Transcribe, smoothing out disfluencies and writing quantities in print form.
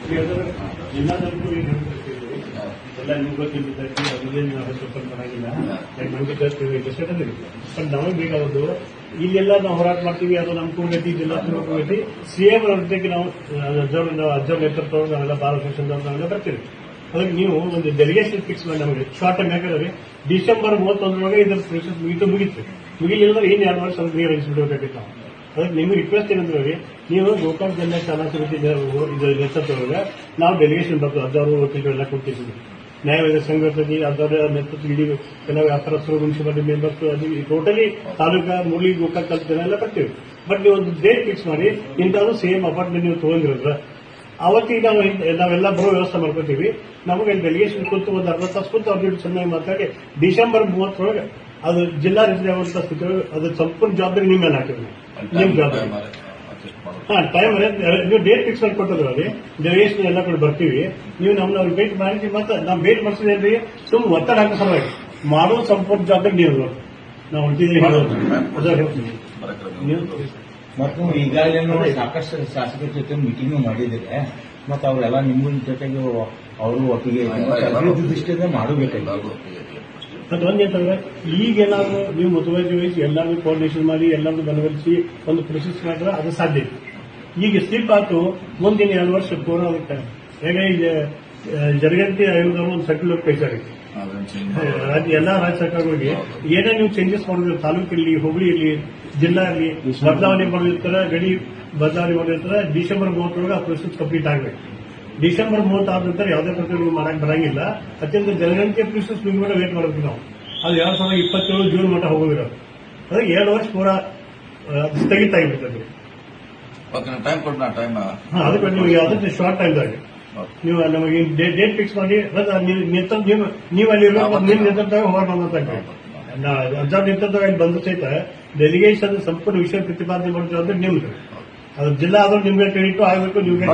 ಜಿಲ್ಲಾಡಳಿತರು ಏನು ಹೇಳ್ತಿದ್ದೀವಿ ಎಲ್ಲ ನಿಮ್ಗೆ ಗೊತ್ತಿದ್ದಕ್ಕೆ ಅದೇನು ನಾವು ಸ್ವಲ್ಪ ಚೆನ್ನಾಗಿಲ್ಲ ನಮಗೆ ಜಸ್ಟ್ ಬಟ್ ನಮಗೆ ಬೇಕಾದದ್ದು ಇಲ್ಲೆಲ್ಲ ನಾವು ಹೋರಾಟ ಮಾಡ್ತೀವಿ ಅದು ನಮ್ಮ ಕೂಗತಿ ಜಿಲ್ಲಾ ಕೂಗತಿ ಸಿಎಂ ಅವ್ರ ಜೊತೆಗೆ ನಾವು ಅಜ್ಜವ್ರ ನೇತೃತ್ವ ನಾವೆಲ್ಲ ಬಾರ್ ಅಸೋಸಿಯೇಷನ್ ನಾವೆಲ್ಲ ಬರ್ತೀವಿ ಅದಕ್ಕೆ ನೀವು ಒಂದು ಡೆಲಿಗೇಷನ್ ಫಿಕ್ಸ್ ಮಾಡಿ ನಮಗೆ ಶಾರ್ಟ್ ಟೈಮ್ ಯಾಕಂದ್ರೆ ಡಿಸೆಂಬರ್ 31 ಇದರ ಪ್ರೊಸೆಸ್ ಮುಗಿತು ಮುಗಿಲಿಲ್ಲ ಏನ್ 2 ವರ್ಷ ಅದು ರೀಅರೇಂಜ್ಮೆಂಟ್ ನಾವು ಅದಕ್ಕೆ ನಿಮ್ಗೆ ರಿಕ್ವೆಸ್ಟ್ ಏನಂದ್ರೆ ನೀವು ಗೋಕಾಕ್ ಜಿಲ್ಲಾ ಶಾಲಾ ಸಮಿತಿ ನೇತೃತ್ವದೊಳಗೆ ನಾವು ಡೆಲಿಗೇಷನ್ ಬರ್ತದೆ ಅಜ್ಜವರು ವಕೀಲರು ಎಲ್ಲ ಕೊಡ್ತಿದ್ದೀವಿ ನ್ಯಾಯವಾದ ಸಂಘಟನೆ ಅದರ ನೇತೃತ್ವ ಇಡೀ ಎಲ್ಲ ವ್ಯಾಪಾರಸ್ಥರು ಮುನ್ಸಿಪಾಲಿಟಿ ಮೆಂಬರ್ಸ್ ಅದು ಟೋಟಲಿ ತಾಲೂಕಾ ಮುರಳಿ ಗೋಕಾಕ್ ಜನ ಎಲ್ಲ ಬರ್ತೀವಿ ಬಟ್ ನೀವು ಒಂದು ಡೇಟ್ ಫಿಕ್ಸ್ ಮಾಡಿ ಇಂಥದ್ದು ಸೇಮ್ ಅಪಾರ್ಟ್ಮೆಂಟ್ ನೀವು ತಗೊಂಡಿರೋದ್ರ ಅವತ್ತಿಗೆ ನಾವೆಲ್ಲ ಬರೋ ವ್ಯವಸ್ಥೆ ಮಾಡ್ಕೋತೀವಿ ನಮಗೆ ಡೆಲಿಗೇಷನ್ ಕೂತು ಒಂದು ಅರ್ಧ ತಾಸು ಕೂತು ಅವ್ರ ಜೊತೆ ಚೆನ್ನಾಗಿ ಮಾತಾಡಿ ಡಿಸೆಂಬರ್ 30 ಅದು ಜಿಲ್ಲಾ ರಚನೆ ಆಗುವಂತ ಸ್ಥಿತಿ ಅದು ಸಂಪೂರ್ಣ ಜವಾಬ್ದಾರಿ ನಿಮ್ಮ ಮೇಲೆ ಹಾಕಿದ್ವಿ ನಿಮ್ ಜವಾಬ್ದಾರಿ ಟೈಮ್ ನೀವು ಡೇಟ್ ಫಿಕ್ಸ್ ಮಾಡಿ ಕೊಟ್ಟದ್ರಲ್ಲಿ ಡೆಲಿಗೇಷನ್ ಎಲ್ಲ ಕೂಡ ಬರ್ತೀವಿ ನೀವು ನಮ್ಮನ್ನ ಭೇಟಿ ಮಾಡಿ ಮತ್ತೆ ನಾವು ಭೇಟಿ ಮಾಡಿಸಿದ್ರಿ ಸುಮ್ ಒತ್ತಡ ಹಾಕೋ ಸಲುವಾಗಿ ಮಾಡೋ ಸಂಪೂರ್ಣ ಜವಾಬ್ದಾರಿ ನೀವು ನಾವು ಹೊಂಟಿದ್ದೀವಿ ಮತ್ತು ಈಗಾಗಲೇ ಸಾಕಷ್ಟು ಶಾಸಕರ ಜೊತೆ ಮೀಟಿಂಗ್ ಮಾಡಿದ್ರೆ ಮತ್ತು ಅವರೆಲ್ಲ ನಿಮ್ಮ ಜೊತೆಗೆ ಅವರು ಒಪ್ಪಿಗೆ ದೃಷ್ಟಿಯಿಂದ ಮಾಡಬೇಕಾಗಿಲ್ಲ ಮತ್ತೆ ಒಂದೇಂತಂದ್ರೆ ಈಗೇನಾದ್ರು ನೀವು ಮುತುವರ್ಜಿ ವಹಿಸಿ ಎಲ್ಲಾರು ಕೋಆರ್ಡಿನೇಷನ್ ಮಾಡಿ ಎಲ್ಲರೂ ಮನವೊಲಿಸಿ ಒಂದು ಪ್ರೊಸೆಸ್ ಮಾಡಿದ್ರೆ ಅದು ಸಾಧ್ಯ ಇದೆ ಈಗ ಸ್ಲಿಪ್ ಆಯ್ತು ಮುಂದಿನ 2 ವರ್ಷ ಪೂರ್ಣ ಆಗುತ್ತೆ ಹೇಗೆ ಈಗ ಜನಗಣತಿ ಆಯೋಗದವರು ಒಂದು ಸರ್ಕ್ಯುಲರ್ ಕಳಿಸಿದ್ದಾರೆ ಎಲ್ಲಾ ರಾಜ್ಯ ಸರ್ಕಾರಗಳಿಗೆ ಏನೇ ನೀವು ಚೇಂಜಸ್ ಮಾಡಿದ್ರೆ ತಾಲೂಕಲ್ಲಿ ಹೋಬಳಿ ಇರಲಿ ಜಿಲ್ಲಾ ಇರಲಿ ಬದಲಾವಣೆ ಮಾಡಿರ್ತಾರೆ ಗಡಿ ಬದಲಾವಣೆ ಮಾಡಿರ್ತಾರೆ ಡಿಸೆಂಬರ್ 30 ಆ ಪ್ರೊಸೆಸ್ ಕಂಪ್ಲೀಟ್ ಆಗಬೇಕು ಡಿಸೆಂಬರ್ 30 ಆದ ನಂತರ ಯಾವುದೇ ಪ್ರಕಾರ ನೀವು ಮಾಡಕ್ ಬರಂಗಿಲ್ಲ ಅತ್ಯಂತ ಜನಗಣತಿ ಪ್ರೊಸೆಸ್ ನಿಮ್ಗೆ ವೇಟ್ ಮಾಡಬೇಕು ನಾವು ಅದು 2027 ಜೂನ್ ಮಟ್ಟ ಹೋಗೋದಿರೋದು ಅದಕ್ಕೆ 2 ವರ್ಷ ಪೂರ ಸ್ಥಗಿತ ಆಗಿಬಿಡ್ತದೆ ಅದಕ್ಕೆ ನೀವು ಯಾವುದೇ ಶಾರ್ಟ್ ಟೈಮ್ದಾಗ ನೀವು ನಮಗೆ ಡೇಟ್ ಫಿಕ್ಸ್ ಮಾಡಿ ನೀವು ಅಲ್ಲಿ ನಿಮ್ಮ ನೇತೃತ್ವ ಹೋರಾಟ ಮಾಡ್ತಾ ಅಜ್ಜಾರ್ ನೇತೃತ್ವ ಇಲ್ಲಿ ಬಂದು ಸಹಿತ ಡೆಲಿಗೇಷನ್ ಸಂಪೂರ್ಣ ವಿಷಯ ಪ್ರತಿಪಾದನೆ ಮಾಡ್ತೀವಿ ಅಂದ್ರೆ ನಿಮ್ದು ಅದು ಜಿಲ್ಲಾ ಆದ್ರೂ ನಿಮ್ಗೆ ಕ್ರೆಡಿಟ್ ಆಗಬೇಕು ನಿಮ್ಗೆ